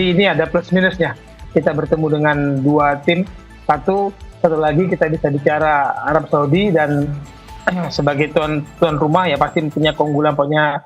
Jadi ini ada plus minusnya. Kita bertemu dengan dua tim. Satu lagi kita bisa bicara Arab Saudi dan sebagai tuan rumah ya pasti punya keunggulan, punya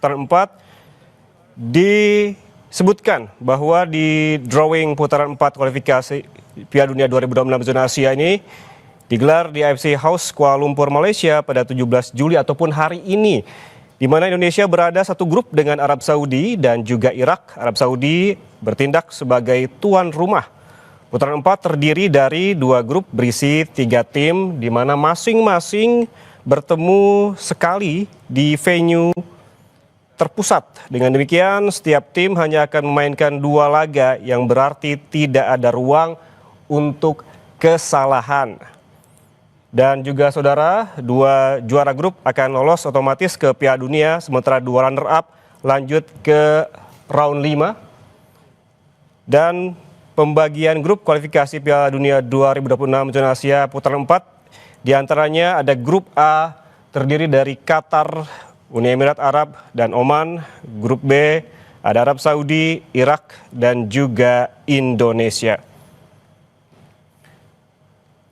putaran 4 disebutkan bahwa di drawing putaran 4 kualifikasi Piala Dunia 2026 zona Asia ini digelar di AFC House Kuala Lumpur, Malaysia pada 17 Juli ataupun hari ini, di mana Indonesia berada satu grup dengan Arab Saudi dan juga Irak. Arab Saudi bertindak sebagai tuan rumah. Putaran 4 terdiri dari 2 grup berisi 3 tim, di mana masing-masing bertemu sekali di venue terpusat. Dengan demikian, setiap tim hanya akan memainkan 2 laga yang berarti tidak ada ruang untuk kesalahan. Dan juga saudara, 2 juara grup akan lolos otomatis ke Piala Dunia, sementara 2 runner-up lanjut ke round 5. Dan pembagian grup kualifikasi Piala Dunia 2026 zona Asia putaran 4, diantaranya ada grup A terdiri dari Qatar, Uni Emirat Arab, dan Oman. Grup B ada Arab Saudi, Irak, dan juga Indonesia.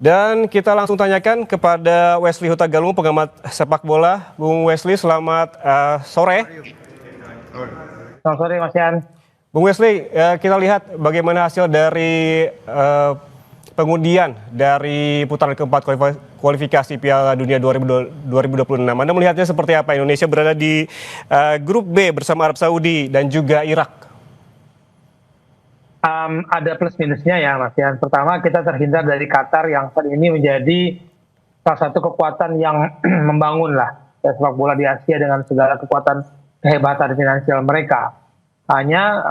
Dan kita langsung tanyakan kepada Wesley Hutagalung, pengamat sepak bola. Bung Wesley, selamat sore. selamat sore Mas Yan. Bung Wesley, kita lihat bagaimana hasil dari pengundian dari putaran keempat kualifikasi Piala Dunia 2026. Anda melihatnya seperti apa? Indonesia berada di grup B bersama Arab Saudi dan juga Irak. Ada plus minusnya ya Mas Yan. Pertama, kita terhindar dari Qatar yang saat ini menjadi salah satu kekuatan yang membangun lah sepak bola di Asia dengan segala kekuatan kehebatan finansial mereka. Hanya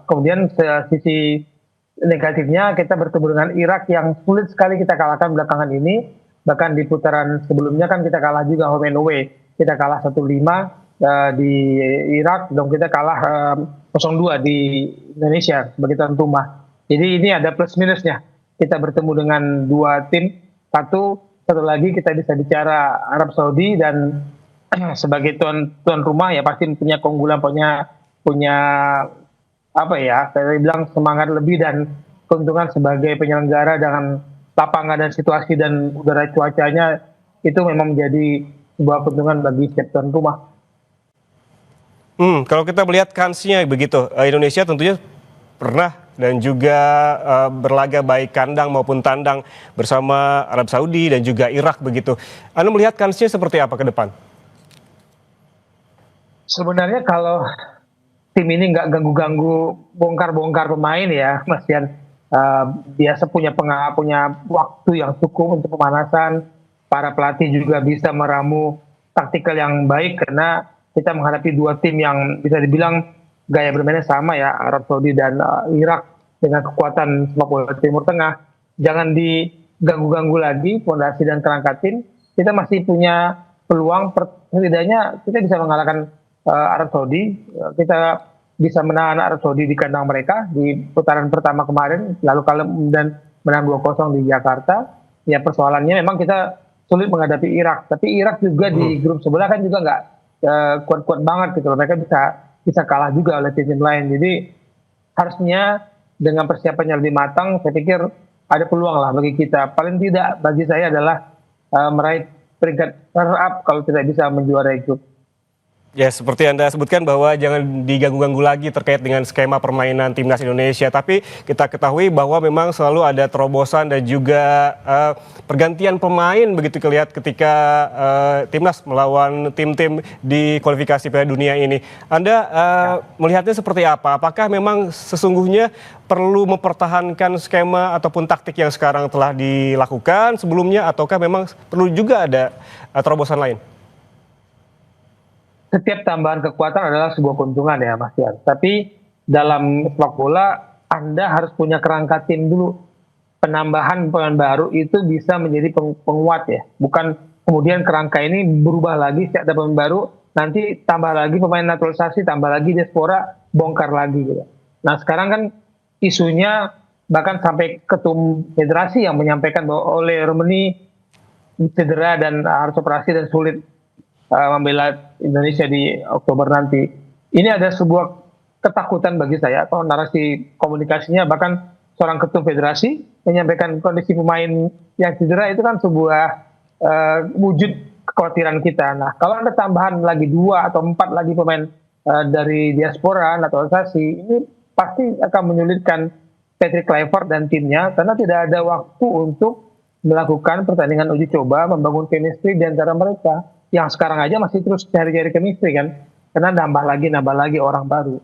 kemudian sisi negatifnya kita bertemu dengan Irak yang sulit sekali kita kalahkan belakangan ini. Bahkan di putaran sebelumnya kan kita kalah juga home and away. Kita kalah 1-5 di Irak, dan kita kalah 0-2 di Indonesia sebagai tuan rumah. Jadi ini ada plus minusnya. Kita bertemu dengan 2 tim. Satu lagi kita bisa bicara Arab Saudi dan sebagai tuan rumah ya pasti punya keunggulan, punya apa ya, saya bilang semangat lebih dan keuntungan sebagai penyelenggara dengan lapangan dan situasi dan udara cuacanya itu memang menjadi sebuah keuntungan bagi setiap tuan rumah. Kalau kita melihat kansnya begitu, Indonesia tentunya pernah dan juga berlaga baik kandang maupun tandang bersama Arab Saudi dan juga Irak begitu. Anda melihat kansnya seperti apa ke depan? Sebenarnya kalau tim ini nggak ganggu-ganggu bongkar-bongkar pemain ya Mas Yan, biasa punya waktu yang cukup untuk pemanasan. Para pelatih juga bisa meramu taktikal yang baik karena kita menghadapi 2 tim yang bisa dibilang gaya bermainnya sama ya, Arab Saudi dan Irak, dengan kekuatan sepak bola Timur Tengah. Jangan diganggu-ganggu lagi fondasi dan kerangka tim. Kita masih punya peluang, setidaknya kita bisa mengalahkan Arab Saudi. Kita bisa menahan Arab Saudi di kandang mereka di putaran pertama kemarin, lalu kalau dan menang 2-0 di Jakarta. Ya persoalannya memang kita sulit menghadapi Irak, tapi Irak juga di grup sebelah kan juga nggak kuat-kuat banget gitu. Mereka bisa kalah juga oleh tim lain. Jadi harusnya dengan persiapan yang lebih matang, saya pikir ada peluang lah bagi kita. Paling tidak bagi saya adalah meraih peringkat runner up kalau tidak bisa menjuarai grup. Ya, seperti Anda sebutkan bahwa jangan diganggu-ganggu lagi terkait dengan skema permainan timnas Indonesia. Tapi kita ketahui bahwa memang selalu ada terobosan dan juga pergantian pemain begitu kelihatan ketika timnas melawan tim-tim di kualifikasi Piala Dunia ini. Anda melihatnya seperti apa? Apakah memang sesungguhnya perlu mempertahankan skema ataupun taktik yang sekarang telah dilakukan sebelumnya, ataukah memang perlu juga ada terobosan lain? Setiap tambahan kekuatan adalah sebuah keuntungan ya Mas Yan. Tapi dalam sepak bola Anda harus punya kerangka tim dulu. Penambahan pemain baru itu bisa menjadi penguat ya. Bukan kemudian kerangka ini berubah lagi setiap ada pemain baru, nanti tambah lagi pemain naturalisasi, tambah lagi diaspora, bongkar lagi gitu. Nah sekarang kan isunya bahkan sampai ketum federasi yang menyampaikan bahwa oleh Romani cedera dan harus operasi dan sulit membela Indonesia di Oktober nanti. Ini ada sebuah ketakutan bagi saya, kalau narasi komunikasinya bahkan seorang ketum federasi menyampaikan kondisi pemain yang cedera itu kan sebuah wujud kekhawatiran kita. Nah, kalau ada tambahan lagi 2 atau 4 lagi pemain dari diaspora naturalisasi, ini pasti akan menyulitkan Patrick Kluivert dan timnya karena tidak ada waktu untuk melakukan pertandingan uji coba, membangun chemistry di antara mereka. Yang sekarang aja masih terus cari-cari chemistry kan, karena nambah lagi orang baru.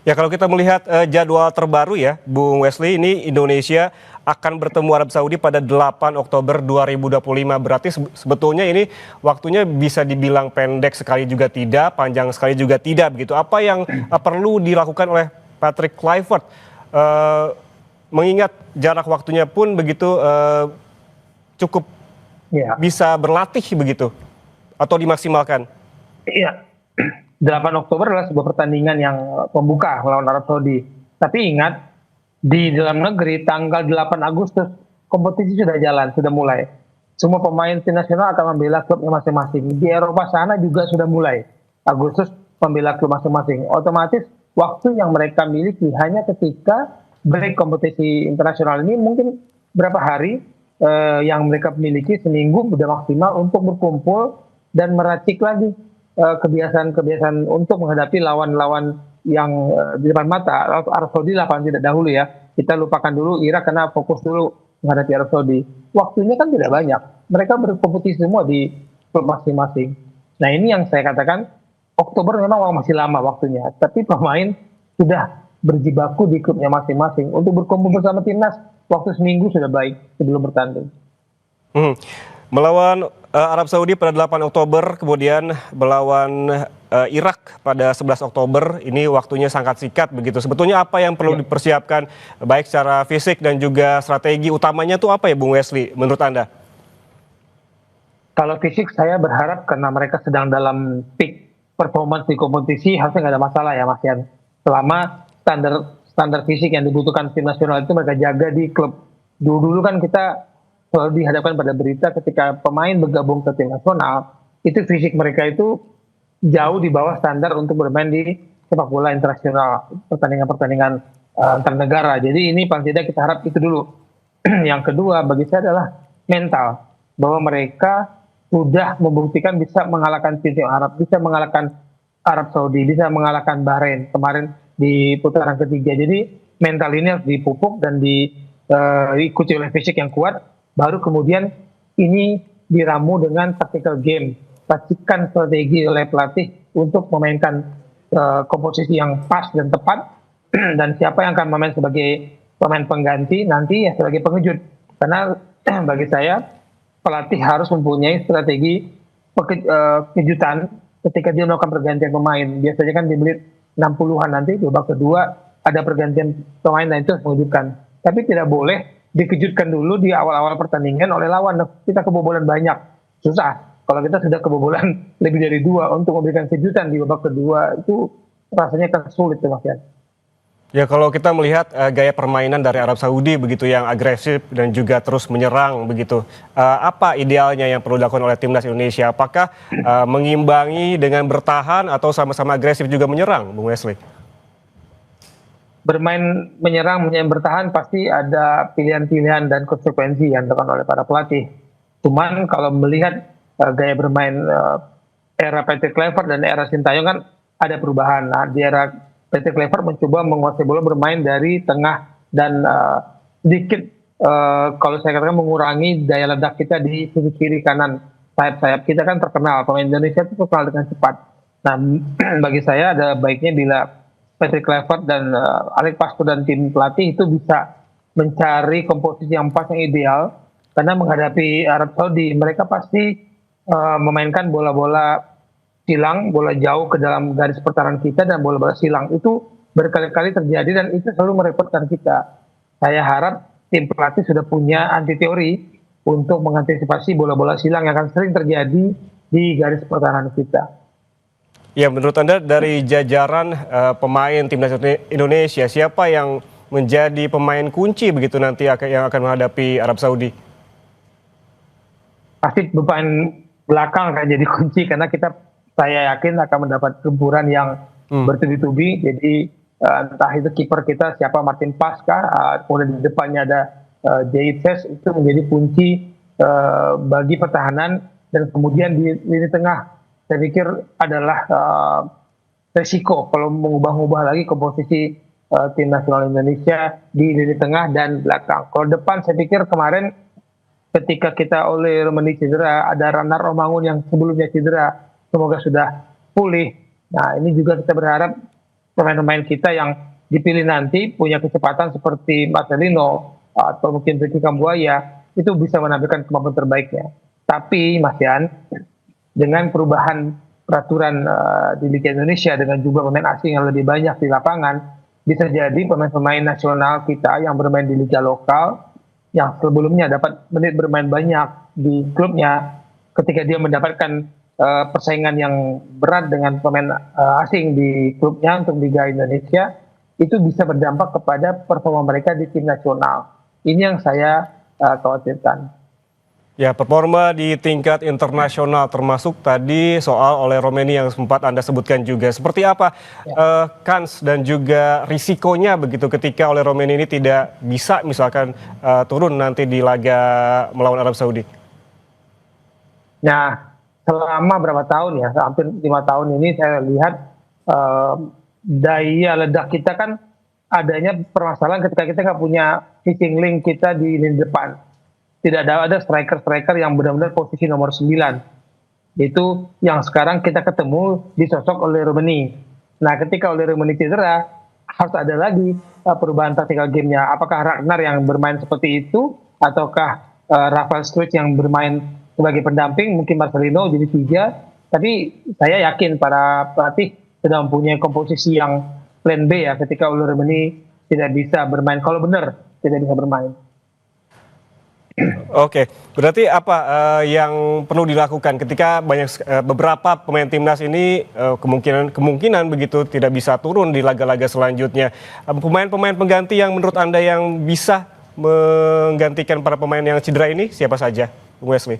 Ya, kalau kita melihat jadwal terbaru ya, Bung Wesley, ini Indonesia akan bertemu Arab Saudi pada 8 Oktober 2025. Berarti sebetulnya ini waktunya bisa dibilang pendek sekali juga tidak, panjang sekali juga tidak begitu. Apa yang perlu dilakukan oleh Patrick Kluivert? Mengingat jarak waktunya pun begitu cukup bisa berlatih begitu atau dimaksimalkan? Iya. 8 Oktober adalah sebuah pertandingan yang pembuka melawan Arab Saudi. Tapi ingat, di dalam negeri tanggal 8 Agustus kompetisi sudah jalan, sudah mulai. Semua pemain tim nasional akan membela klubnya masing-masing. Di Eropa sana juga sudah mulai. Agustus membela klub masing-masing. Otomatis waktu yang mereka miliki hanya ketika break kompetisi internasional ini mungkin berapa hari yang mereka miliki, seminggu sudah maksimal untuk berkumpul dan meracik lagi kebiasaan-kebiasaan untuk menghadapi lawan-lawan yang di depan mata. Arab Saudi lah paling tidak dahulu ya. Kita lupakan dulu Irak karena fokus dulu menghadapi Arab Saudi. Waktunya kan tidak banyak. Mereka berkompetisi semua di klub masing-masing. Nah ini yang saya katakan, Oktober memang masih lama waktunya. Tapi pemain sudah berjibaku di klubnya masing-masing. Untuk berkumpul bersama timnas, waktu seminggu sudah baik sebelum bertanding. Melawan Arab Saudi pada 8 Oktober, kemudian melawan Irak pada 11 Oktober, ini waktunya sangat singkat begitu. Sebetulnya apa yang perlu dipersiapkan baik secara fisik dan juga strategi utamanya itu apa ya Bung Wesley menurut Anda? Kalau fisik saya berharap karena mereka sedang dalam peak performance di kompetisi harusnya nggak ada masalah ya Mas Yan. Selama standar fisik yang dibutuhkan tim nasional itu mereka jaga di klub. Dulu kan kita selalu dihadapkan pada berita ketika pemain bergabung ke tim nasional, itu fisik mereka itu jauh di bawah standar untuk bermain di sepak bola internasional, pertandingan-pertandingan antar negara. Jadi ini paling tidak kita harap itu dulu. Yang kedua bagi saya adalah mental, bahwa mereka sudah membuktikan bisa mengalahkan tim Arab, bisa mengalahkan Arab Saudi, bisa mengalahkan Bahrain kemarin di putaran ketiga. Jadi mental ini harus dipupuk dan diikuti oleh fisik yang kuat. Baru kemudian ini diramu dengan tactical game, racikan strategi oleh pelatih untuk memainkan komposisi yang pas dan tepat, dan siapa yang akan memain sebagai pemain pengganti nanti ya sebagai pengejut. Karena bagi saya pelatih harus mempunyai strategi kejutan ketika dia melakukan pergantian pemain. Biasanya kan di menit 60-an nanti di babak kedua ada pergantian pemain dan itu mengejutkan. Tapi tidak boleh dikejutkan dulu di awal-awal pertandingan oleh lawan. Kita kebobolan banyak, susah. Kalau kita sudah kebobolan lebih dari 2 untuk memberikan kejutan di babak kedua, itu rasanya kan sulit Mas Yan. Ya, kalau kita melihat gaya permainan dari Arab Saudi begitu yang agresif dan juga terus menyerang begitu, apa idealnya yang perlu dilakukan oleh timnas Indonesia? Apakah mengimbangi dengan bertahan atau sama-sama agresif juga menyerang, Bung Wesley? Bermain menyerang, bertahan pasti ada pilihan-pilihan dan konsekuensi yang dilakukan oleh para pelatih. Cuman kalau melihat gaya bermain era Patrick Kluivert dan era Sintayong kan ada perubahan. Nah, di era Patrick Kluivert mencoba menguasai bola bermain dari tengah dan sedikit kalau saya katakan mengurangi daya ledak kita di sisi kiri kanan. Sayap-sayap kita kan terkenal, pemain Indonesia itu terkenal dengan cepat. Nah, bagi saya ada baiknya bila Patrick Kluivert dan Alex Pastur dan tim pelatih itu bisa mencari komposisi yang pas, yang ideal, karena menghadapi Arab Saudi mereka pasti memainkan bola-bola silang, bola jauh ke dalam garis pertahanan kita, dan bola-bola silang itu berkali-kali terjadi dan itu selalu merepotkan kita. Saya harap tim pelatih sudah punya anti teori untuk mengantisipasi bola-bola silang yang akan sering terjadi di garis pertahanan kita. Ya, menurut Anda dari jajaran pemain timnas Indonesia, siapa yang menjadi pemain kunci begitu nanti yang akan menghadapi Arab Saudi? Pasti pemain belakang akan jadi kunci karena saya yakin akan mendapat gempuran yang bertubi-tubi. Jadi entah itu kiper kita siapa, Martin Paska, kemudian di depannya ada Jaites, itu menjadi kunci bagi pertahanan, dan kemudian di lini tengah saya pikir adalah resiko kalau mengubah-ubah lagi komposisi tim nasional Indonesia di lini tengah dan belakang. Kalau depan saya pikir kemarin ketika kita oleh Romani cedera, ada Ranar Romangun yang sebelumnya cedera, semoga sudah pulih. Nah, ini juga kita berharap pemain-pemain kita yang dipilih nanti punya kecepatan seperti Marcelino atau mungkin Ricky Kambuaya, itu bisa menampilkan kemampuan terbaiknya. Tapi Mas Yan, dengan perubahan peraturan di Liga Indonesia dengan jumlah pemain asing yang lebih banyak di lapangan, bisa jadi pemain-pemain nasional kita yang bermain di liga lokal yang sebelumnya dapat menit bermain banyak di klubnya, ketika dia mendapatkan persaingan yang berat dengan pemain asing di klubnya untuk Liga Indonesia, itu bisa berdampak kepada performa mereka di tim nasional. Ini yang saya khawatirkan. Ya, performa di tingkat internasional termasuk tadi soal oleh Romani yang sempat Anda sebutkan juga. Seperti apa kans dan juga risikonya begitu ketika oleh Romani ini tidak bisa misalkan turun nanti di laga melawan Arab Saudi? Nah, selama berapa tahun ya, hampir 5 tahun ini saya lihat daya ledak kita kan adanya permasalahan ketika kita nggak punya finishing link kita di lini depan. Tidak ada striker-striker yang benar-benar posisi nomor 9. Itu yang sekarang kita ketemu disosok oleh Romani. Nah, ketika oleh Romani cedera, harus ada lagi perubahan tactical game-nya. Apakah Ragnar yang bermain seperti itu, ataukah Rafael Struijk yang bermain sebagai pendamping, mungkin Marcelino jadi 3. Tapi saya yakin para pelatih sudah mempunyai komposisi yang plan B ya, ketika oleh Romani tidak bisa bermain. Kalau benar tidak bisa bermain. Oke, berarti apa yang perlu dilakukan ketika beberapa pemain timnas ini kemungkinan begitu tidak bisa turun di laga-laga selanjutnya. Pemain-pemain pengganti yang menurut Anda yang bisa menggantikan para pemain yang cedera ini siapa saja, Bung Wesley?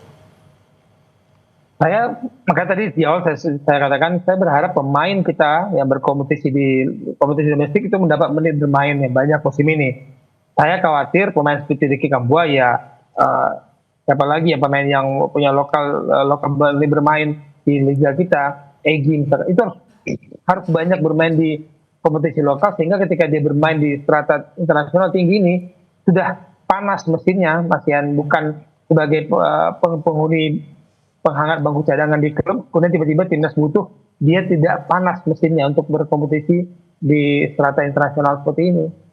Makanya tadi di awal saya katakan saya berharap pemain kita yang berkompetisi di kompetisi domestik itu mendapat menit bermain yang banyak musim ini. Saya khawatir pemain seperti Ricky Kambuaya, siapa lagi ya pemain yang punya lokal bermain di liga kita, Egy itu harus banyak bermain di kompetisi lokal, sehingga ketika dia bermain di strata internasional tinggi ini sudah panas mesinnya, Mas Yan, bukan sebagai penghuni penghangat bangku cadangan di klub, kemudian tiba-tiba timnas butuh, dia tidak panas mesinnya untuk berkompetisi di strata internasional seperti ini.